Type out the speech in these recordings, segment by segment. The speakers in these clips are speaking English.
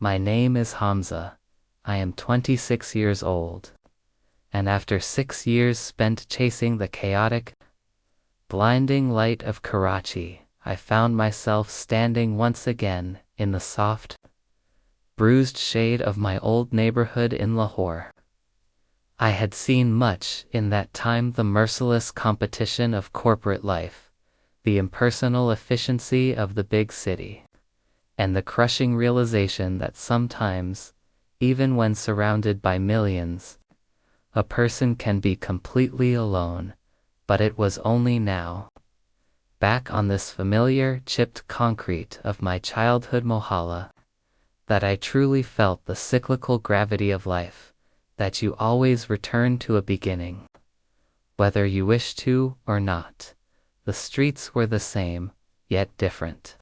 My name is Hamza. I am 26 years old. And after 6 years spent chasing the chaotic, blinding light of Karachi, I found myself standing once again in the soft, bruised shade of my old neighborhood in Lahore. I had seen much in that time: the merciless competition of corporate life, the impersonal efficiency of the big city, and the crushing realization that sometimes, even when surrounded by millions, a person can be completely alone. But it was only now, back on this familiar, chipped concrete of my childhood mohalla, that I truly felt the cyclical gravity of life, that you always return to a beginning. Whether you wish to or not, the streets were the same, yet different.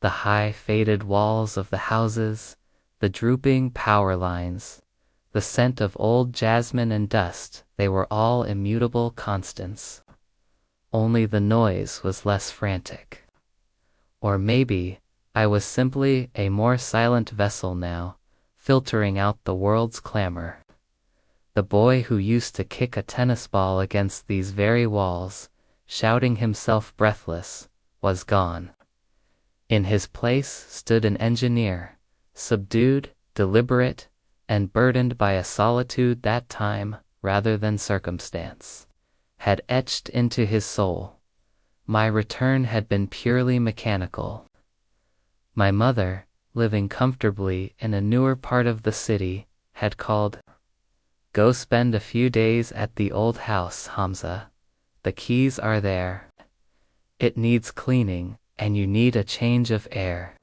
The high, faded walls of the houses, the drooping power lines, the scent of old jasmine and dust, they were all immutable constants. Only the noise was less frantic. Or maybe I was simply a more silent vessel now, filtering out the world's clamor. The boy who used to kick a tennis ball against these very walls, shouting himself breathless, was gone. In his place stood an engineer, subdued, deliberate, and burdened by a solitude that time, rather than circumstance, had etched into his soul. My return had been purely mechanical. My mother, living comfortably in a newer part of the city, had called. "Go spend a few days at the old house, Hamza. The keys are there. It needs cleaning, and you need a change of air."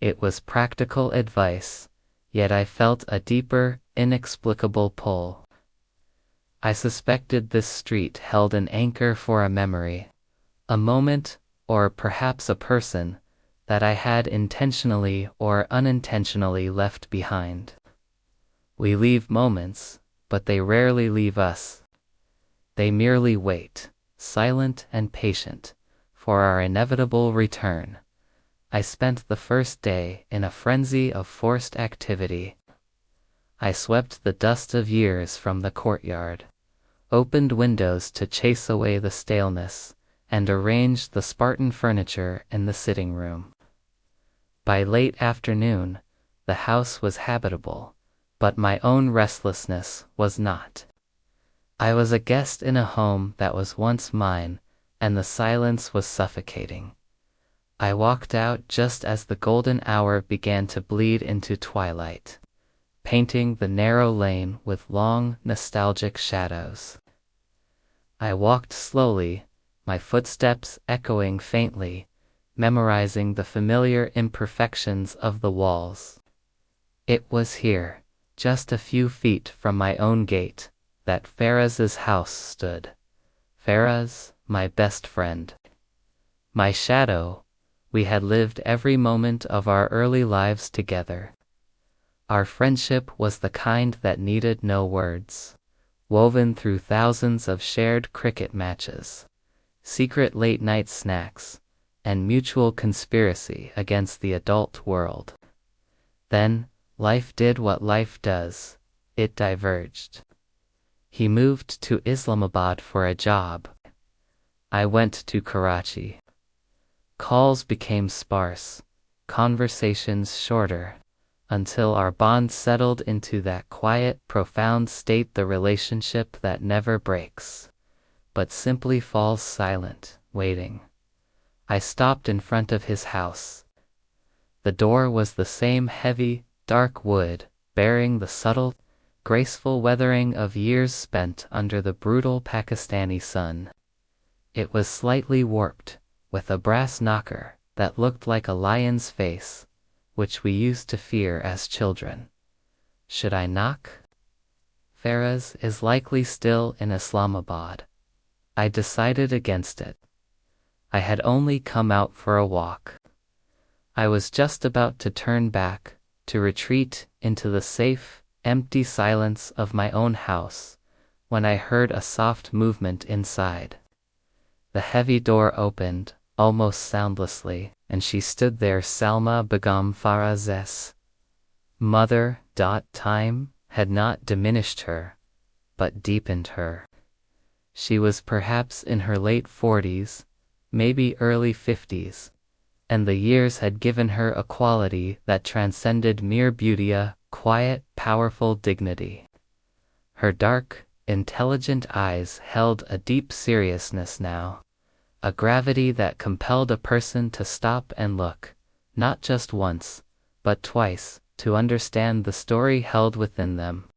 It was practical advice, yet I felt a deeper, inexplicable pull. I suspected this street held an anchor for a memory, a moment, or perhaps a person, that I had intentionally or unintentionally left behind. We leave moments, but they rarely leave us. They merely wait, silent and patient, for our inevitable return. I spent the first day in a frenzy of forced activity. I swept the dust of years from the courtyard, opened windows to chase away the staleness, and arranged the Spartan furniture in the sitting room. By late afternoon, the house was habitable, but my own restlessness was not. I was a guest in a home that was once mine, and the silence was suffocating. I walked out just as the golden hour began to bleed into twilight, painting the narrow lane with long, nostalgic shadows. I walked slowly, my footsteps echoing faintly, memorizing the familiar imperfections of the walls. It was here, just a few feet from my own gate, that Faraz's house stood. Faraz, my best friend. My shadow. We had lived every moment of our early lives together. Our friendship was the kind that needed no words, woven through thousands of shared cricket matches, secret late-night snacks, and mutual conspiracy against the adult world. Then, life did what life does. It diverged. He moved to Islamabad for a job. I went to Karachi. Calls became sparse, conversations shorter, until our bond settled into that quiet, profound state, the relationship that never breaks, but simply falls silent, waiting. I stopped in front of his house. The door was the same heavy, dark wood, bearing the subtle, graceful weathering of years spent under the brutal Pakistani sun. It was slightly warped, with a brass knocker that looked like a lion's face, which we used to fear as children. Should I knock? Faraz is likely still in Islamabad. I decided against it. I had only come out for a walk. I was just about to turn back, to retreat into the safe, empty silence of my own house, when I heard a soft movement inside. The heavy door opened, almost soundlessly, and she stood there, Salma Begum Faraz's Mother. Time had not diminished her, but deepened her. She was perhaps in her late 40s, maybe early 50s, and the years had given her a quality that transcended mere beauty, a quiet, powerful dignity. Her dark, intelligent eyes held a deep seriousness now, a gravity that compelled a person to stop and look, not just once, but twice, to understand the story held within them.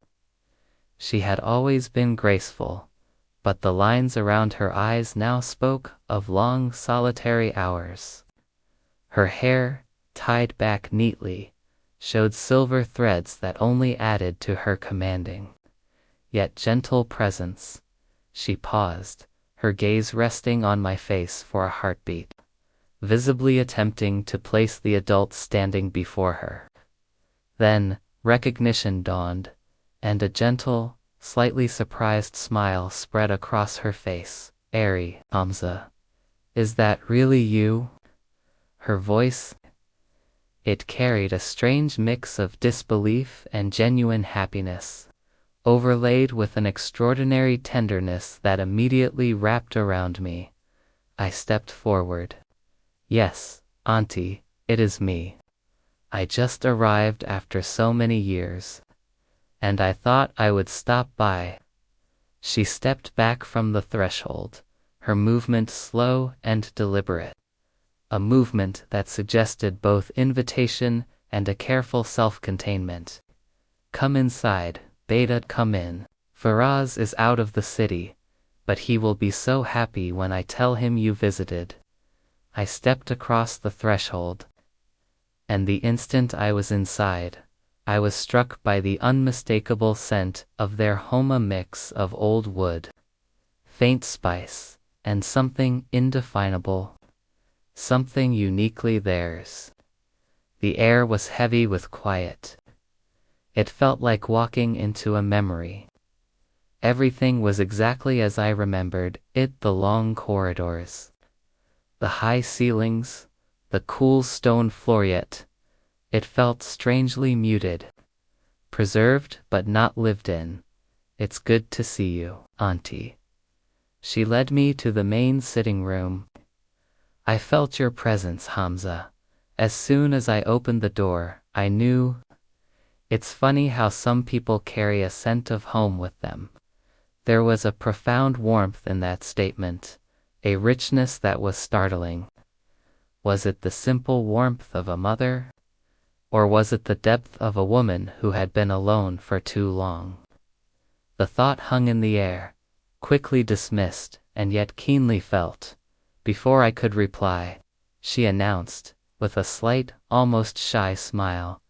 She had always been graceful, but the lines around her eyes now spoke of long solitary hours. Her hair, tied back neatly, showed silver threads that only added to her commanding, yet gentle presence. She paused, her gaze resting on my face for a heartbeat, visibly attempting to place the adult standing before her. Then, recognition dawned, and a gentle, slightly surprised smile spread across her face. Airy, Hamza. Is that really you? Her voice, it carried a strange mix of disbelief and genuine happiness, overlaid with an extraordinary tenderness that immediately wrapped around me. I stepped forward. Yes, Auntie, it is me. I just arrived after so many years, and I thought I would stop by. She stepped back from the threshold, her movement slow and deliberate, a movement that suggested both invitation and a careful self-containment. Come inside, Beta, come in. Faraz is out of the city, but he will be so happy when I tell him you visited. I stepped across the threshold, and the instant I was inside, I was struck by the unmistakable scent of their home, a mix of old wood, faint spice, and something indefinable, something uniquely theirs. The air was heavy with quiet. It felt like walking into a memory. Everything was exactly as I remembered it, the long corridors, the high ceilings, the cool stone floor, yet it felt strangely muted, preserved but not lived in. It's good to see you, Auntie. She led me to the main sitting room. I felt your presence, Hamza. As soon as I opened the door, I knew. It's funny how some people carry a scent of home with them. There was a profound warmth in that statement, a richness that was startling. Was it the simple warmth of a mother? Or was it the depth of a woman who had been alone for too long? The thought hung in the air, quickly dismissed, and yet keenly felt. Before I could reply, she announced, with a slight, almost shy smile,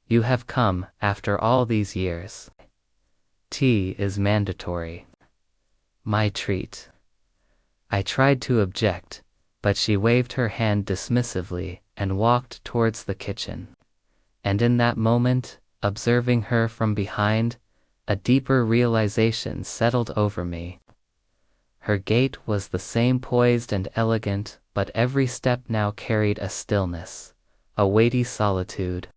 "You have come after all these years. Tea is mandatory." My treat. I tried to object, but she waved her hand dismissively and walked towards the kitchen. And in that moment, observing her from behind, a deeper realization settled over me. Her gait was the same, poised and elegant, but every step now carried a stillness, a weighty solitude.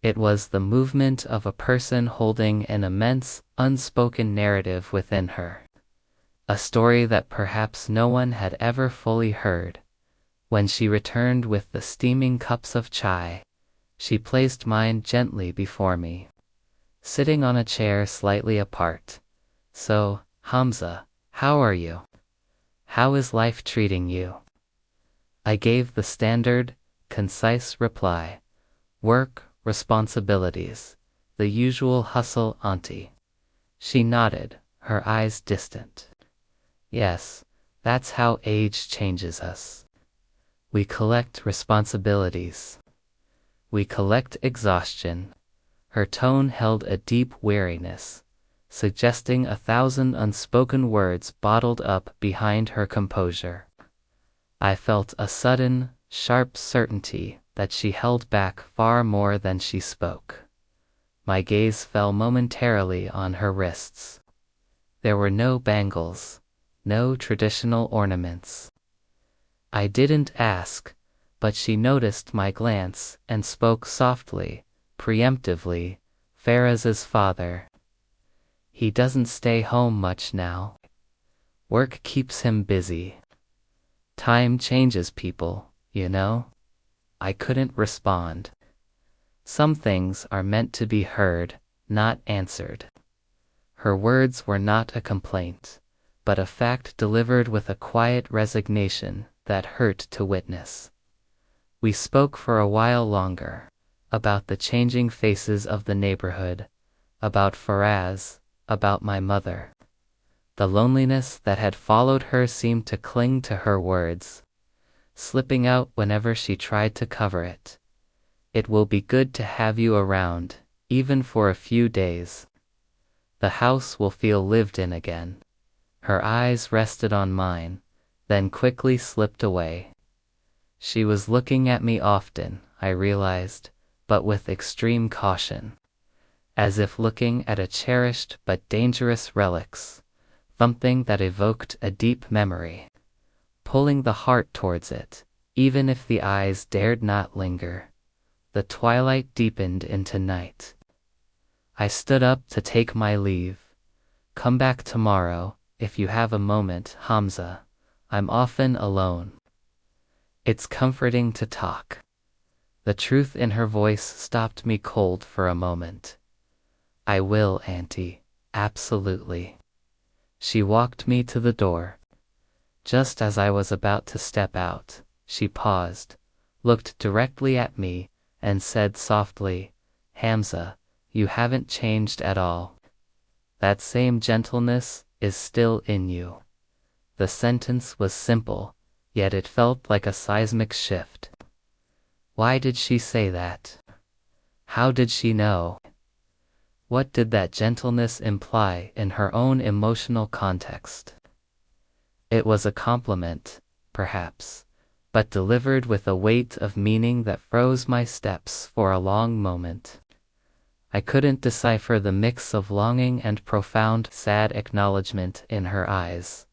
It was the movement of a person holding an immense, unspoken narrative within her. A story that perhaps no one had ever fully heard. When she returned with the steaming cups of chai, she placed mine gently before me, sitting on a chair slightly apart. "So, Hamza, how are you? How is life treating you?" I gave the standard, concise reply. "Work, responsibilities, the usual hustle, Auntie." She nodded, her eyes distant. "Yes, that's how age changes us. We collect responsibilities. We collect exhaustion." Her tone held a deep weariness, suggesting 1,000 unspoken words bottled up behind her composure. I felt a sudden, sharp certainty that she held back far more than she spoke. My gaze fell momentarily on her wrists. There were no bangles, no traditional ornaments. I didn't ask, but she noticed my glance and spoke softly, preemptively, Faraz's father. He doesn't stay home much now. Work keeps him busy. Time changes people, you know? I couldn't respond. Some things are meant to be heard, not answered. Her words were not a complaint, but a fact delivered with a quiet resignation that hurt to witness. We spoke for a while longer, about the changing faces of the neighborhood, about Faraz, about my mother. The loneliness that had followed her seemed to cling to her words, slipping out whenever she tried to cover it. It will be good to have you around, even for a few days. The house will feel lived in again. Her eyes rested on mine, then quickly slipped away. She was looking at me often, I realized, but with extreme caution, as if looking at a cherished but dangerous relics, something that evoked a deep memory, pulling the heart towards it, even if the eyes dared not linger. The twilight deepened into night. I stood up to take my leave. Come back tomorrow, if you have a moment, Hamza. I'm often alone. It's comforting to talk. The truth in her voice stopped me cold for a moment. I will, Auntie. Absolutely. She walked me to the door. Just as I was about to step out, she paused, looked directly at me, and said softly, Hamza, you haven't changed at all. That same gentleness is still in you. The sentence was simple, yet it felt like a seismic shift. Why did she say that? How did she know? What did that gentleness imply in her own emotional context? It was a compliment, perhaps, but delivered with a weight of meaning that froze my steps for a long moment. I couldn't decipher the mix of longing and profound, sad acknowledgement in her eyes.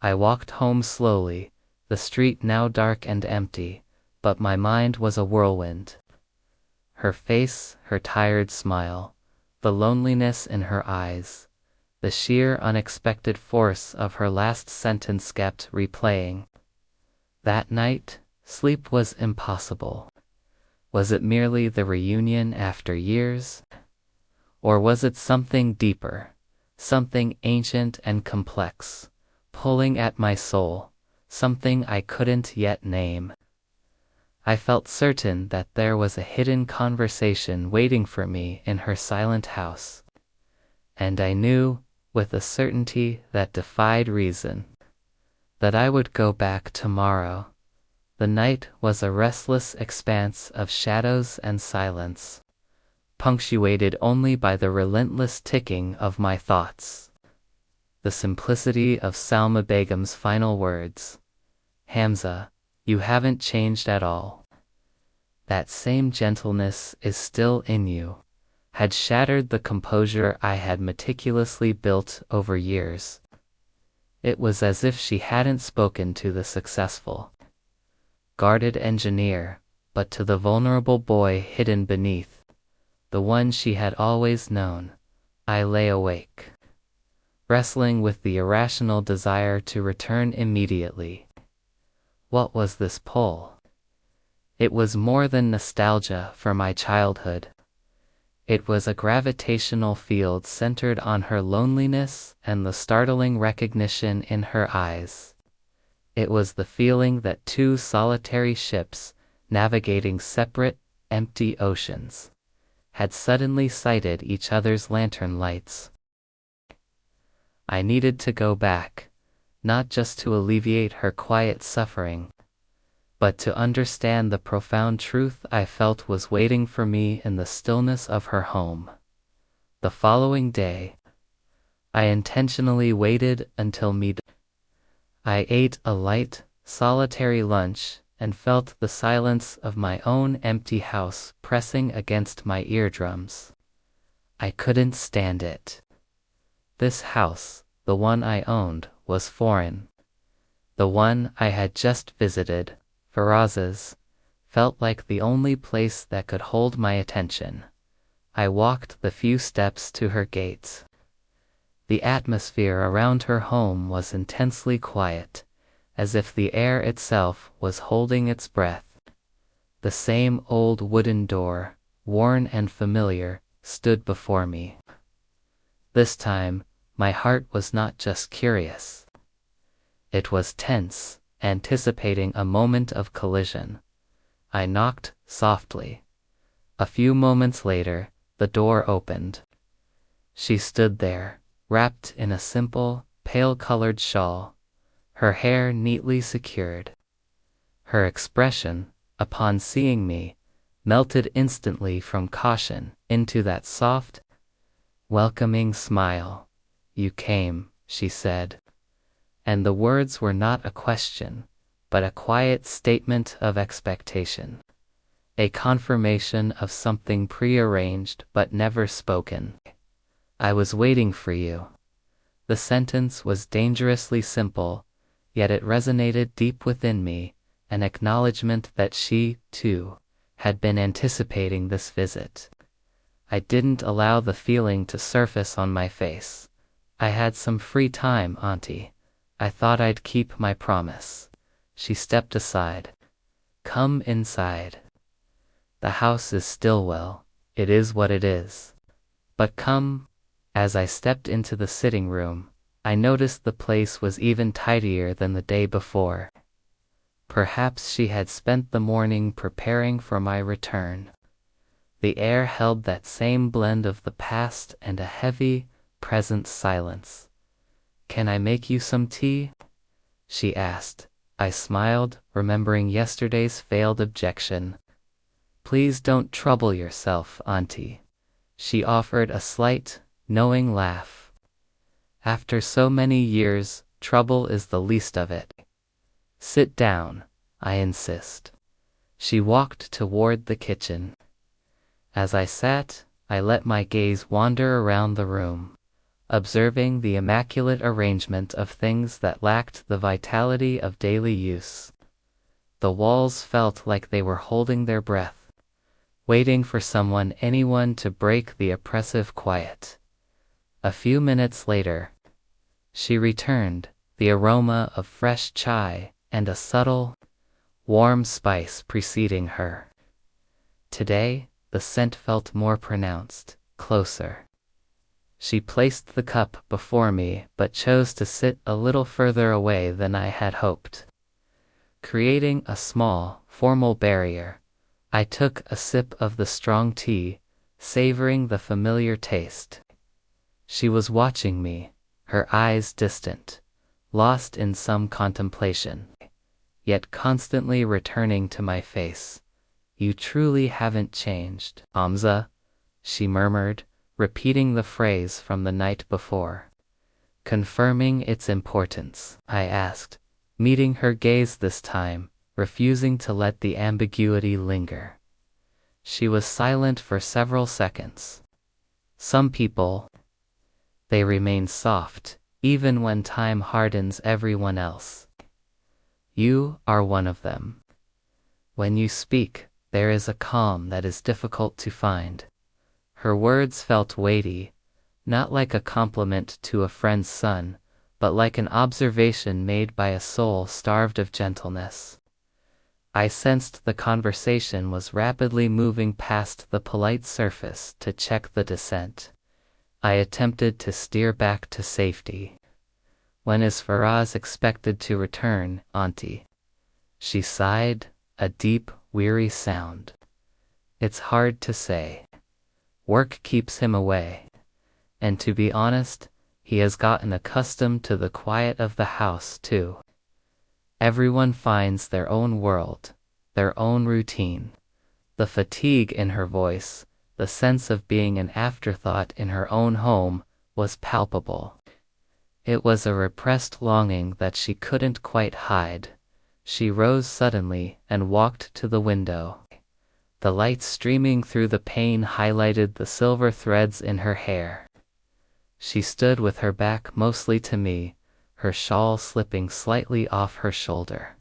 I walked home slowly, the street now dark and empty, but my mind was a whirlwind. Her face, her tired smile, the loneliness in her eyes, the sheer unexpected force of her last sentence kept replaying. That night, sleep was impossible. Was it merely the reunion after years? Or was it something deeper, something ancient and complex, pulling at my soul, something I couldn't yet name? I felt certain that there was a hidden conversation waiting for me in her silent house. And I knew, with a certainty that defied reason, that I would go back tomorrow. The night was a restless expanse of shadows and silence, punctuated only by the relentless ticking of my thoughts. The simplicity of Salma Begum's final words, Hamza, you haven't changed at all. That same gentleness is still in you, had shattered the composure I had meticulously built over years. It was as if she hadn't spoken to the successful, guarded engineer, but to the vulnerable boy hidden beneath, the one she had always known. I lay awake, wrestling with the irrational desire to return immediately. What was this pull? It was more than nostalgia for my childhood. It was a gravitational field centered on her loneliness and the startling recognition in her eyes. It was the feeling that two solitary ships, navigating separate, empty oceans, had suddenly sighted each other's lantern lights. I needed to go back, not just to alleviate her quiet suffering, but to understand the profound truth I felt was waiting for me in the stillness of her home. The following day, I intentionally waited until midday. I ate a light, solitary lunch and felt the silence of my own empty house pressing against my eardrums. I couldn't stand it. This house, the one I owned, was foreign. The one I had just visited, Faraz's, felt like the only place that could hold my attention. I walked the few steps to her gates. The atmosphere around her home was intensely quiet, as if the air itself was holding its breath. The same old wooden door, worn and familiar, stood before me. This time, my heart was not just curious. It was tense, anticipating a moment of collision. I knocked softly. A few moments later, the door opened. She stood there, wrapped in a simple, pale-colored shawl, her hair neatly secured. Her expression, upon seeing me, melted instantly from caution into that soft, welcoming smile. "You came," she said. And the words were not a question, but a quiet statement of expectation. A confirmation of something prearranged but never spoken. "I was waiting for you." The sentence was dangerously simple, yet it resonated deep within me, an acknowledgement that she, too, had been anticipating this visit. I didn't allow the feeling to surface on my face. "I had some free time, Auntie. I thought I'd keep my promise." She stepped aside. "Come inside. The house is still well. It is what it is. But come." As I stepped into the sitting room, I noticed the place was even tidier than the day before. Perhaps she had spent the morning preparing for my return. The air held that same blend of the past and a heavy, present silence. "Can I make you some tea?" she asked. I smiled, remembering yesterday's failed objection. "Please don't trouble yourself, Auntie." She offered a slight, knowing laugh. "After so many years, trouble is the least of it." "Sit down," I insist. She walked toward the kitchen. As I sat, I let my gaze wander around the room, observing the immaculate arrangement of things that lacked the vitality of daily use. The walls felt like they were holding their breath, waiting for anyone to break the oppressive quiet. A few minutes later, she returned, the aroma of fresh chai and a subtle, warm spice preceding her. Today, the scent felt more pronounced, closer. She placed the cup before me but chose to sit a little further away than I had hoped. Creating a small, formal barrier, I took a sip of the strong tea, savoring the familiar taste. She was watching me, her eyes distant, lost in some contemplation, yet constantly returning to my face. "You truly haven't changed, Hamza," she murmured, repeating the phrase from the night before. Confirming its importance, I asked, meeting her gaze this time, refusing to let the ambiguity linger. She was silent for several seconds. "Some people, they remain soft, even when time hardens everyone else. You are one of them. When you speak, there is a calm that is difficult to find." Her words felt weighty, not like a compliment to a friend's son, but like an observation made by a soul starved of gentleness. I sensed the conversation was rapidly moving past the polite surface to check the descent. I attempted to steer back to safety. "When is Faraz expected to return, Auntie?" She sighed, a deep, weary sound. "It's hard to say. Work keeps him away. And to be honest, he has gotten accustomed to the quiet of the house, too. Everyone finds their own world, their own routine." The fatigue in her voice, the sense of being an afterthought in her own home, was palpable. It was a repressed longing that she couldn't quite hide. She rose suddenly and walked to the window. The light streaming through the pane highlighted the silver threads in her hair. She stood with her back mostly to me, her shawl slipping slightly off her shoulder.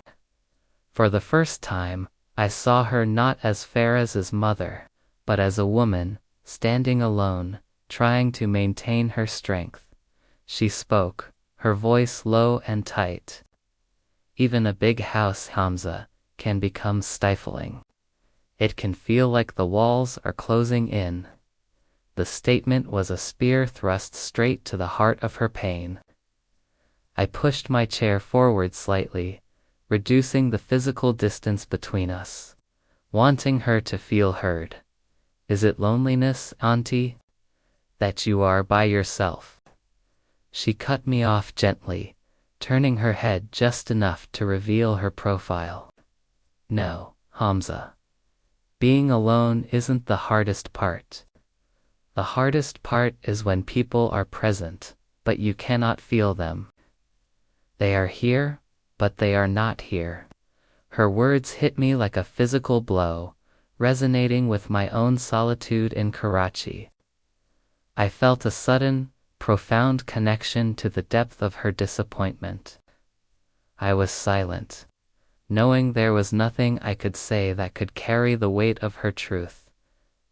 For the first time, I saw her not as Faraz's mother, but as a woman, standing alone, trying to maintain her strength. She spoke, her voice low and tight. Even a big house, Hamza, can become stifling. It can feel like the walls are closing in. The statement was a spear thrust straight to the heart of her pain. I pushed my chair forward slightly, reducing the physical distance between us, wanting her to feel heard. Is it loneliness, Auntie? That you are by yourself? She cut me off gently, turning her head just enough to reveal her profile. No, Hamza. Being alone isn't the hardest part. The hardest part is when people are present, but you cannot feel them. They are here, but they are not here. Her words hit me like a physical blow, resonating with my own solitude in Karachi. I felt a sudden, profound connection to the depth of her disappointment. I was silent, knowing there was nothing I could say that could carry the weight of her truth.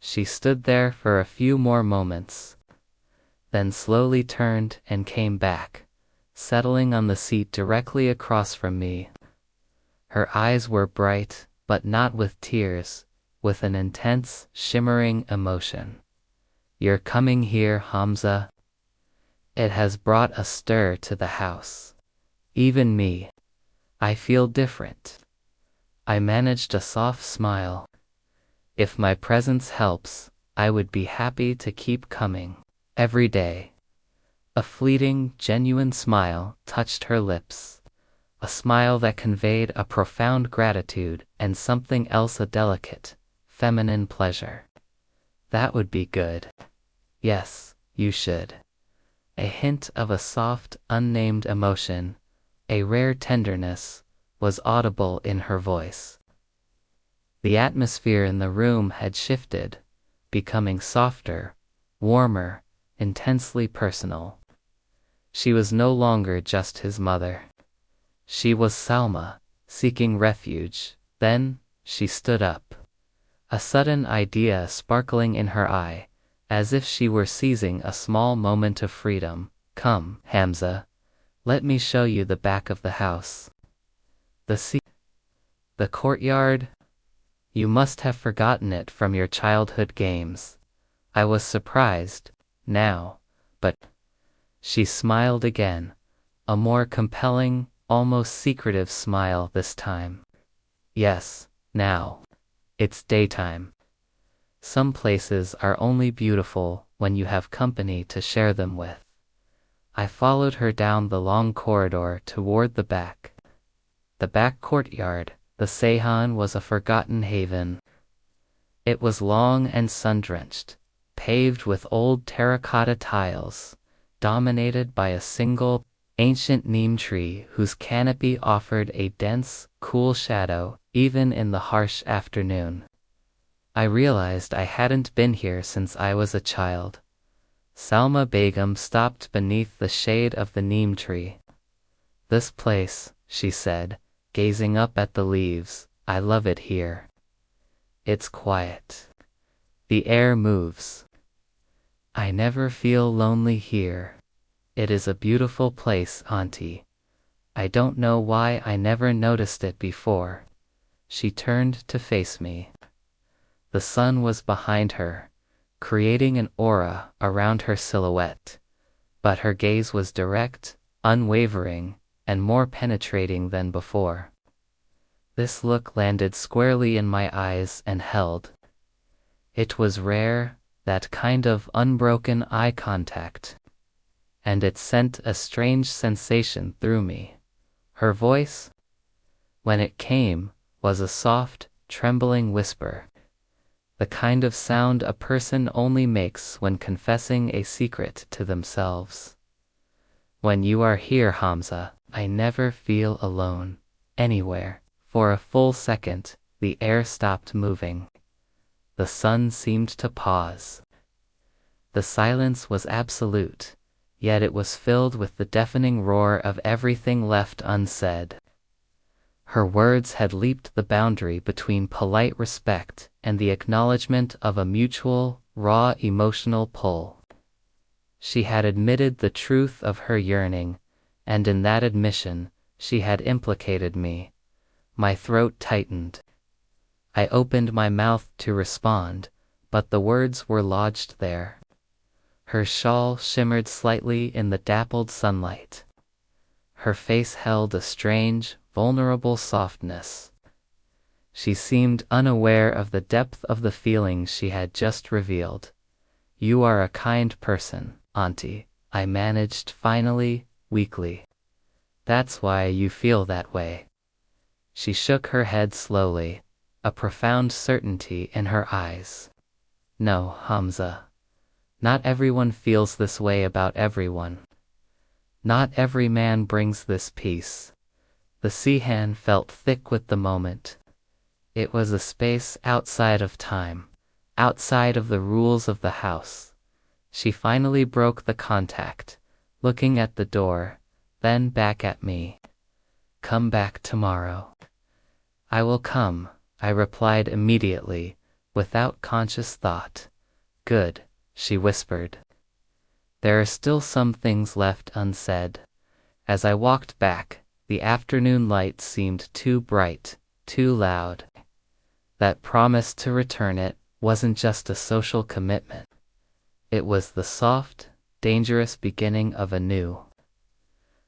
She stood there for a few more moments, then slowly turned and came back, settling on the seat directly across from me. Her eyes were bright, but not with tears, with an intense, shimmering emotion. You're coming here, Hamza? It has brought a stir to the house. Even me. I feel different. I managed a soft smile. If my presence helps, I would be happy to keep coming. Every day. A fleeting, genuine smile touched her lips. A smile that conveyed a profound gratitude and something else, a delicate, feminine pleasure. That would be good. Yes, you should. A hint of a soft, unnamed emotion, a rare tenderness, was audible in her voice. The atmosphere in the room had shifted, becoming softer, warmer, intensely personal. She was no longer just his mother. She was Salma, seeking refuge. Then, she stood up. A sudden idea sparkling in her eye, as if she were seizing a small moment of freedom. Come, Hamza. Let me show you the back of the house. The courtyard? You must have forgotten it from your childhood games. I was surprised, now, but... She smiled again, a more compelling, almost secretive smile this time. Yes, now. It's daytime. Some places are only beautiful when you have company to share them with. I followed her down the long corridor toward the back. The back courtyard, the Seyhan, was a forgotten haven. It was long and sun-drenched, paved with old terracotta tiles, dominated by a single, ancient neem tree whose canopy offered a dense, cool shadow even in the harsh afternoon. I realized I hadn't been here since I was a child. Salma Begum stopped beneath the shade of the neem tree. This place, she said, gazing up at the leaves, I love it here. It's quiet. The air moves. I never feel lonely here. It is a beautiful place, Auntie. I don't know why I never noticed it before. She turned to face me. The sun was behind her, creating an aura around her silhouette, but her gaze was direct, unwavering, and more penetrating than before. This look landed squarely in my eyes and held. It was rare, that kind of unbroken eye contact, and it sent a strange sensation through me. Her voice, when it came, was a soft, trembling whisper, the kind of sound a person only makes when confessing a secret to themselves. When you are here, Hamza, I never feel alone, anywhere. For a full second, the air stopped moving. The sun seemed to pause. The silence was absolute, yet it was filled with the deafening roar of everything left unsaid. Her words had leaped the boundary between polite respect and the acknowledgement of a mutual, raw emotional pull. She had admitted the truth of her yearning, and in that admission, she had implicated me. My throat tightened. I opened my mouth to respond, but the words were lodged there. Her shawl shimmered slightly in the dappled sunlight. Her face held a strange, vulnerable softness. She seemed unaware of the depth of the feelings she had just revealed. "You are a kind person, Auntie," I managed finally, weakly. "That's why you feel that way." She shook her head slowly, a profound certainty in her eyes. "No, Hamza. Not everyone feels this way about everyone. Not every man brings this peace." The Sihan felt thick with the moment. It was a space outside of time, outside of the rules of the house. She finally broke the contact, looking at the door, then back at me. "Come back tomorrow." "I will come," I replied immediately, without conscious thought. "Good," she whispered. There are still some things left unsaid. As I walked back, the afternoon light seemed too bright, too loud. That promise to return it wasn't just a social commitment. It was the soft, dangerous beginning of a new,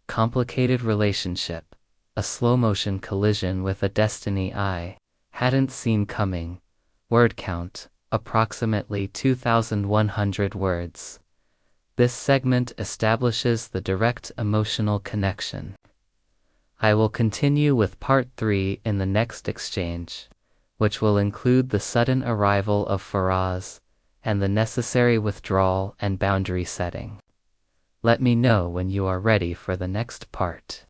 complicated relationship, a slow-motion collision with a destiny I hadn't seen coming. Word count, approximately 2,100 words. This segment establishes the direct emotional connection. I will continue with part 3 in the next exchange, which will include the sudden arrival of Faraz and the necessary withdrawal and boundary setting. Let me know when you are ready for the next part.